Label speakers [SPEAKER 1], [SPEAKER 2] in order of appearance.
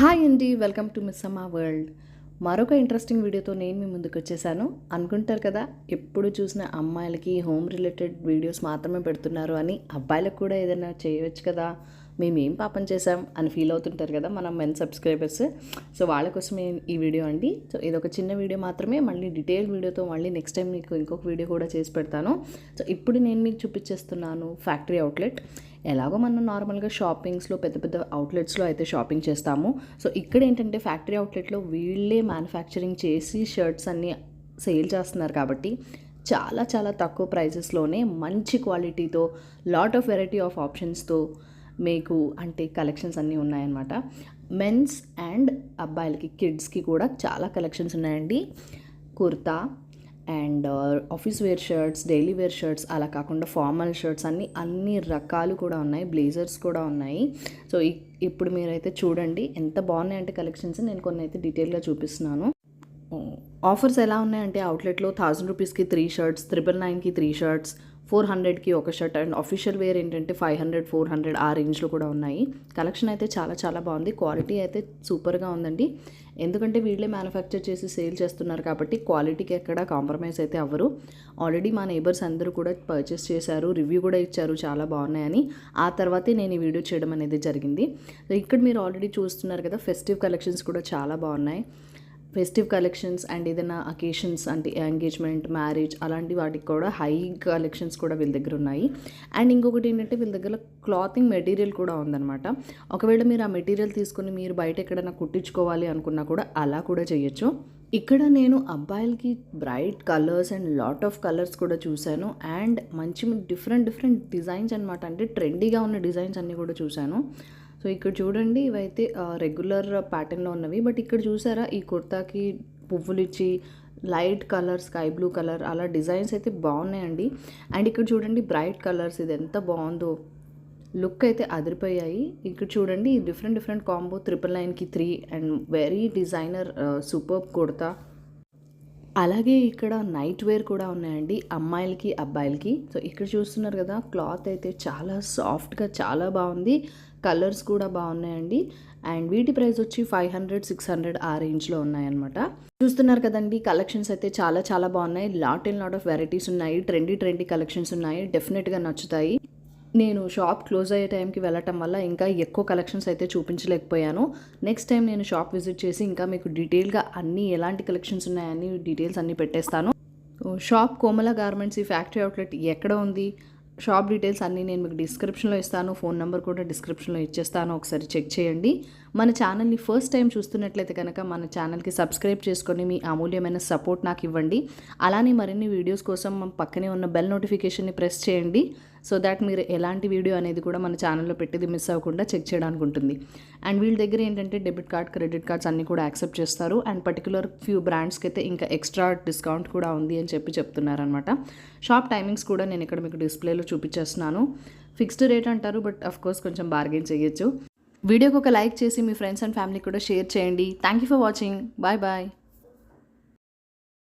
[SPEAKER 1] Hi అండి, welcome to miss అమ్మా world. మరొక ఇంట్రెస్టింగ్ వీడియోతో నేను మీ ముందుకు వచ్చేసాను. అనుకుంటారు కదా, ఎప్పుడు చూసిన అమ్మాయిలకి హోమ్ రిలేటెడ్ వీడియోస్ మాత్రమే పెడుతున్నారు అని. అబ్బాయిలకు కూడా ఏదైనా చేయవచ్చు కదా, మేమేం పాపం చేసాం అని ఫీల్ అవుతుంటారు కదా మనం మెన్ సబ్స్క్రైబర్స్. సో వాళ్ళ కోసమే ఈ వీడియో అండి. సో ఇదొక చిన్న వీడియో మాత్రమే, మళ్ళీ డీటెయిల్ వీడియోతో మళ్ళీ నెక్స్ట్ టైం మీకు ఇంకొక వీడియో కూడా చేసి పెడతాను. సో ఇప్పుడు నేను మీకు చూపించేస్తున్నాను ఫ్యాక్టరీ అవుట్లెట్. ఎలాగో మనం నార్మల్గా షాపింగ్స్లో పెద్ద పెద్ద అవుట్లెట్స్లో అయితే షాపింగ్ చేస్తాము. సో ఇక్కడ ఏంటంటే ఫ్యాక్టరీ అవుట్లెట్లో వీళ్ళే మ్యానుఫ్యాక్చరింగ్ చేసి షర్ట్స్ అన్నీ సేల్ చేస్తున్నారు కాబట్టి చాలా చాలా తక్కువ ప్రైజెస్లోనే మంచి క్వాలిటీతో లాట్ ఆఫ్ వెరైటీ ఆఫ్ ఆప్షన్స్తో మీకు అంటే కలెక్షన్స్ అన్నీ ఉన్నాయన్నమాట. మెన్స్ అండ్ అబ్బాయిలకి కిడ్స్కి కూడా చాలా కలెక్షన్స్ ఉన్నాయండి. Kurta and office wear shirts, daily wear shirts, అలా కాకుండా ఫార్మల్ షర్ట్స్ అన్ని రకాలు కూడా ఉన్నాయి. బ్లేజర్స్ కూడా ఉన్నాయి. సో ఇప్పుడు మీరైతే చూడండి ఎంత బాగున్నాయంటే కలెక్షన్స్. నేను కొన్ని అయితే డీటెయిల్గా చూపిస్తున్నాను. ఆఫర్స్ ఎలా ఉన్నాయంటే అవుట్లెట్లో 1000 రూపీస్కి 3 షర్ట్స్, 999కి 3 షర్ట్స్, 400కి ఒక షర్ట్, అండ్ ఆఫీషియల్ వేర్ ఏంటంటే 500, 400 ఆ రేంజ్లో కూడా ఉన్నాయి. కలెక్షన్ అయితే చాలా చాలా బాగుంది. క్వాలిటీ అయితే సూపర్గా ఉందండి. ఎందుకంటే వీళ్ళే మ్యానుఫ్యాక్చర్ చేసి సేల్ చేస్తున్నారు కాబట్టి క్వాలిటీకి ఎక్కడ కాంప్రమైజ్ అయితే అవ్వరు. ఆల్రెడీ మా నేబర్స్ అందరూ కూడా పర్చేస్ చేశారు, రివ్యూ కూడా ఇచ్చారు చాలా బాగున్నాయని. ఆ తర్వాతే నేను ఈ వీడియో చేయడం అనేది జరిగింది. ఇక్కడ మీరు ఆల్రెడీ చూస్తున్నారు కదా, ఫెస్టివ్ కలెక్షన్స్ కూడా చాలా బాగున్నాయి. ఫెస్టివ్ కలెక్షన్స్ అండ్ ఏదైనా అకేషన్స్ అంటే ఎంగేజ్మెంట్, మ్యారేజ్ అలాంటి వాటికి కూడా హై కలెక్షన్స్ కూడా వీళ్ళ దగ్గర ఉన్నాయి. అండ్ ఇంకొకటి ఏంటంటే వీళ్ళ దగ్గర క్లాతింగ్ మెటీరియల్ కూడా ఉందన్నమాట. ఒకవేళ మీరు ఆ మెటీరియల్ తీసుకుని మీరు బయట ఎక్కడైనా కుట్టించుకోవాలి అనుకున్నా కూడా అలా కూడా చేయొచ్చు. ఇక్కడ నేను అబ్బాయిలకి bright colours and lot of colours కూడా చూశాను. అండ్ మంచి డిఫరెంట్ డిజైన్స్ అనమాట, అంటే ట్రెండీగా ఉన్న డిజైన్స్ అన్నీ కూడా చూశాను. సో ఇక్కడ చూడండి, ఇవైతే రెగ్యులర్ ప్యాటర్న్లో ఉన్నవి. బట్ ఇక్కడ చూసారా, ఈ కుర్తాకి పువ్వులు ఇచ్చి light colour, sky blue colour అలా డిజైన్స్ అయితే బాగున్నాయండి. అండ్ ఇక్కడ చూడండి బ్రైట్ కలర్స్, ఇది ఎంత బాగుందో, లుక్ అయితే అదిరిపోయాయి. ఇక్కడ చూడండి డిఫరెంట్ కాంబో 999కి 3 and very designer super kurta. అలాగే ఇక్కడ నైట్ వేర్ కూడా ఉన్నాయండి అమ్మాయిలకి, అబ్బాయిలకి. సో ఇక్కడ చూస్తున్నారు కదా, క్లాత్ అయితే చాలా సాఫ్ట్గా చాలా బాగుంది. కలర్స్ కూడా బాగున్నాయండి. అండ్ వీటి ప్రైస్ వచ్చి 500, 600 ఆ రేంజ్లో ఉన్నాయన్నమాట. చూస్తున్నారు కదండి, కలెక్షన్స్ అయితే చాలా చాలా బాగున్నాయి. లాట్ ఆఫ్ వెరైటీస్ ఉన్నాయి. ట్రెండీ కలెక్షన్స్ ఉన్నాయి. డెఫినెట్గా నచ్చుతాయి. నేను షాప్ క్లోజ్ అయ్యే టైంకి వెళ్ళటం వల్ల ఇంకా ఎక్కువ కలెక్షన్స్ అయితే చూపించలేకపోయాను. నెక్స్ట్ టైం నేను షాప్ విజిట్ చేసి ఇంకా మీకు డీటెయిల్గా అన్నీ ఎలాంటి కలెక్షన్స్ ఉన్నాయని డీటెయిల్స్ అన్నీ పెట్టేస్తాను. షాప్ కోమల గార్మెంట్స్ ఈ ఫ్యాక్టరీ అవుట్లెట్ ఎక్కడ ఉంది, షాప్ డీటెయిల్స్ అన్నీ నేను మీకు డిస్క్రిప్షన్లో ఇస్తాను. ఫోన్ నెంబర్ కూడా డిస్క్రిప్షన్లో ఇచ్చేస్తాను, ఒకసారి చెక్ చేయండి. మన ఛానల్ని ఫస్ట్ టైం చూస్తున్నట్లయితే కనుక మన ఛానల్కి సబ్స్క్రైబ్ చేసుకొని మీ అమూల్యమైన సపోర్ట్ నాకు ఇవ్వండి. అలానే మరిన్ని వీడియోస్ కోసం పక్కనే ఉన్న బెల్ నోటిఫికేషన్ని ప్రెస్ చేయండి. సో దాట్ మీరు ఎలాంటి వీడియో అనేది కూడా మన ఛానల్లో పెట్టేది మిస్ అవ్వకుండా చెక్ చేయడానికి ఉంటుంది. అండ్ వీళ్ళ దగ్గర ఏంటంటే డెబిట్ కార్డ్, క్రెడిట్ కార్డ్స్ అన్నీ కూడా యాక్సెప్ట్ చేస్తారు. అండ్ పర్టికులర్ ఫ్యూ బ్రాండ్స్కి అయితే ఇంకా ఎక్స్ట్రా డిస్కౌంట్ కూడా ఉంది అని చెప్తున్నారనమాట. షాప్ టైమింగ్స్ కూడా నేను ఇక్కడ మీకు డిస్ప్లేలో చూపించేస్తున్నాను. ఫిక్స్డ్ రేట్ అంటారు, బట్ అఫ్ కోర్స్ కొంచెం బార్గెన్ చేయొచ్చు. వీడియోకి ఒక లైక్ చేసి మీ ఫ్రెండ్స్ అండ్ ఫ్యామిలీ కూడా షేర్ చేయండి. Thank you for watching. Bye bye.